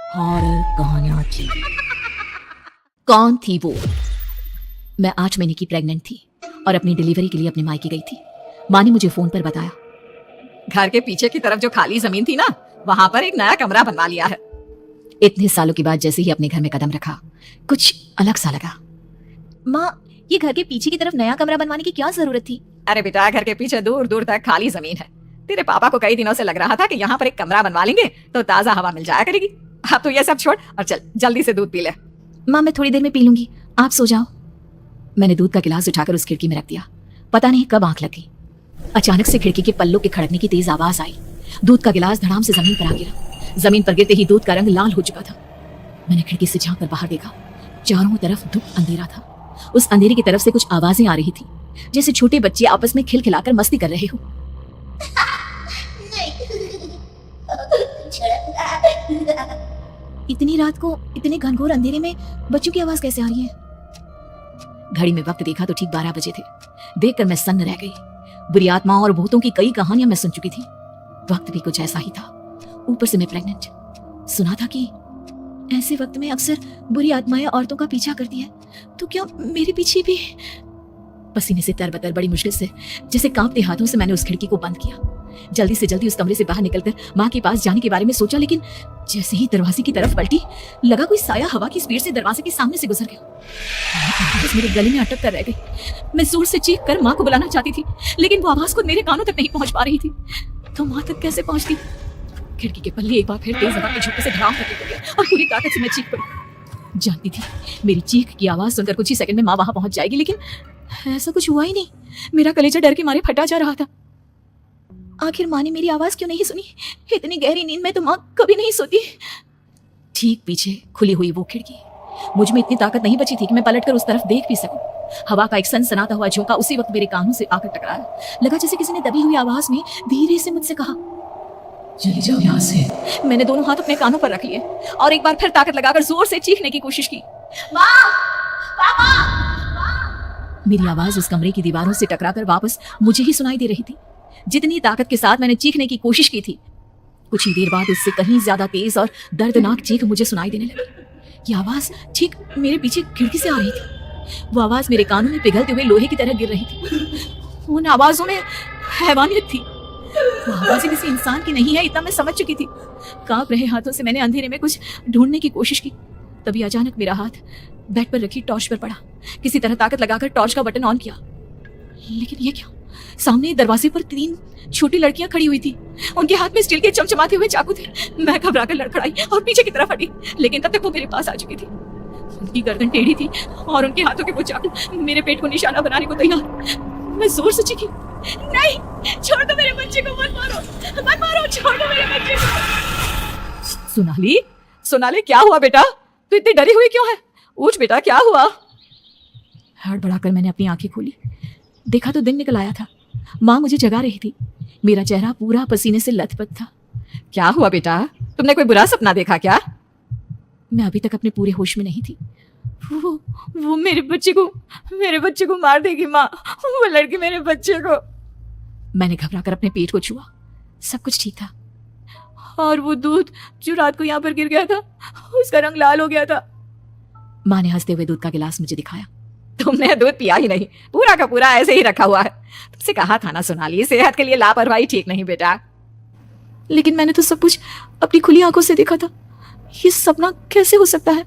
Horror कहानियां थी। कौन थी वो? मैं 8 महीने की प्रेग्नेंट थी और अपनी डिलीवरी के लिए अपने मायके गई थी। माँ ने मुझे फोन पर बताया, घर के पीछे की तरफ जो खाली जमीन थी ना, वहां पर एक नया कमरा बनवा लिया है। इतने सालों के बाद जैसे ही अपने घर में कदम रखा, कुछ अलग सा लगा। माँ, ये घर के पीछे की तरफ नया कमरा बनवाने की क्या जरूरत थी? अरे बेटा, घर के पीछे दूर दूर तक खाली जमीन है। तेरे पापा को कई दिनों से लग रहा था कि यहाँ पर एक कमरा बनवा लेंगे तो ताजा हवा मिल जाया करेगी। अब तो ये सब छोड़ और चल जल्दी से दूध पी ले। माँ, मैं थोड़ी देर में पी लूंगी, आप सो जाओ। मैंने दूध का गिलास उठाकर उस खिड़की में रख दिया। पता नहीं कब आंख लग गई। अचानक से खिड़की के पल्लों के खड़कने की तेज आवाज आई। दूध का गिलास धड़ाम से जमीन पर आ गिरा। जमीन पर गिरते ही दूध का रंग लाल हो चुका था। मैंने खिड़की से झांक कर बाहर देखा। चारों तरफ धूप अंधेरा था। उस अंधेरे की तरफ से कुछ आवाजें आ रही थी, जैसे छोटे बच्चे आपस में खिलखिलाकर मस्ती कर रहे हो। इतनी रात को इतने घनघोर अंधेरे में बच्चों की आवाज कैसे आ रही है? घड़ी में वक्त देखा तो ठीक 12 बजे थे। देखकर मैं सन्न रह गई। बुरी आत्माओं और भूतों की कई कहानियां मैं सुन चुकी थी। वक्त भी कुछ ऐसा ही था। ऊपर से मैं प्रेग्नेंट। सुना था कि ऐसे वक्त में अक्सर बुरी आत्माएं औरतों का पीछा करती है, तो क्या मेरे पीछे भी? पसीने से तरबतर बड़ी मुश्किल से, जैसे कांपते हाथों से मैंने उस खिड़की को बंद किया। जल्दी से जल्दी उस कमरे से बाहर निकलकर माँ के पास जाने के बारे में सोचा, लेकिन जैसे ही दरवाजे की तरफ पलटी, लगा कोई साया हवा की स्पीड से दरवाजे के सामने से गुजर गया। बस मेरे गले में अटक कर रह गई। मैं जोर से चीख कर माँ को बुलाना चाहती थी, लेकिन वो आवाज खुद मेरे कानों तक नहीं पहुंच पा रही थी। तो माँ तक कैसे पहुंचती? खिड़की के पल्ले एक बार फिर तेज हवा के झोंके से धड़ाम करके गिर गया और पूरी ताकत से मैं चीख पड़ी। जानती थी मेरी चीख की आवाज सुनकर कुछ ही सेकंड में माँ वहां पहुंच जाएगी, लेकिन ऐसा कुछ हुआ ही नहीं। मेरा कलेजा डर के मारे फटा जा रहा था। आखिर माँ ने मेरी आवाज क्यों नहीं सुनी? इतनी गहरी नींद में तो माँ कभी नहीं सोती। ठीक पीछे खुली हुई वो खिड़की। मुझ में इतनी ताकत नहीं बची थी कि मैं पलटकर उस तरफ देख भी सकूं। हवा का एक सनसनाता हुआ झोंका उसी वक्त मेरे कानों से आकर टकराया। लगा जैसे किसी ने दबी हुई आवाज में धीरे से मुझसे कहा, चली जाओ यहाँ से। मैंने दोनों हाथ अपने कानों पर रख लिए और एक बार फिर ताकत लगाकर जोर से चीखने की कोशिश की, माँ, पापा। मेरी आवाज उस कमरे की दीवारों से टकराकर वापस मुझे ही सुनाई दे रही थी। जितनी ताकत के साथ मैंने चीखने की कोशिश की थी, कुछ ही देर बाद उससे कहीं ज्यादा तेज और दर्दनाक चीख मुझे सुनाई देने लगी। ये आवाज ठीक मेरे पीछे खिड़की से आ रही थी। वो आवाज मेरे कानों में पिघलते हुए लोहे की तरह गिर रही थी। उन आवाजों में हैवानियत थी। वो आवाजें किसी इंसान की नहीं है, इतना मैं समझ चुकी थी। कांप रहे हाथों से मैंने अंधेरे में कुछ ढूंढने की कोशिश की। तभी अचानक मेरा हाथ बेड पर रखी टॉर्च पर पड़ा। किसी तरह ताकत लगाकर टॉर्च का बटन ऑन किया, लेकिन ये क्या? सामने दरवाजे पर 3 छोटी लड़कियां खड़ी हुई थी। उनके हाथ में स्टील के चमचमाते हुए चाकू थे। मैं घबराकर लड़खड़ाई और पीछे की तरफ हटी, लेकिन तब तक वो मेरे पास आ चुकी थी। उनकी गर्दन टेढ़ी थी और उनके हाथों के वो चाकू मेरे पेट को निशाना बनाने को तैयार। मैं जोर से चीखी, नहीं, छोड़ दो मेरे बच्चे को, मत मारो, मत मारो, छोड़ दो मेरे बच्चे को। सोनाली, सोनाली, क्या हुआ बेटा? तू इतनी डरी हुई क्यों है? उठ बेटा, क्या हुआ? हड़बड़ाकर मैंने अपनी आंखें खोली। देखा तो दिन निकल आया था। माँ मुझे जगा रही थी। मेरा चेहरा पूरा पसीने से लथपथ था। क्या हुआ बेटा? तुमने कोई बुरा सपना देखा क्या? मैं अभी तक अपने पूरे होश में नहीं थी। वो मेरे बच्चे को मार देगी माँ। वो लड़की मेरे बच्चे को। मैंने घबराकर अपने पेट को छुआ। सब कुछ ठीक था। और वो दूध जो रात को यहाँ पर गिर गया था, उसका रंग लाल हो गया था। माँ ने हंसते हुए दूध का गिलास मुझे दिखाया। तुमने दूध पिया ही नहीं, पूरा का पूरा ऐसे ही रखा हुआ है। तुमसे कहा था ना सोनाली, सेहत के लिए लापरवाही ठीक नहीं बेटा। लेकिन मैंने तो सब कुछ अपनी खुली आंखों से देखा था। ये सपना कैसे हो सकता है?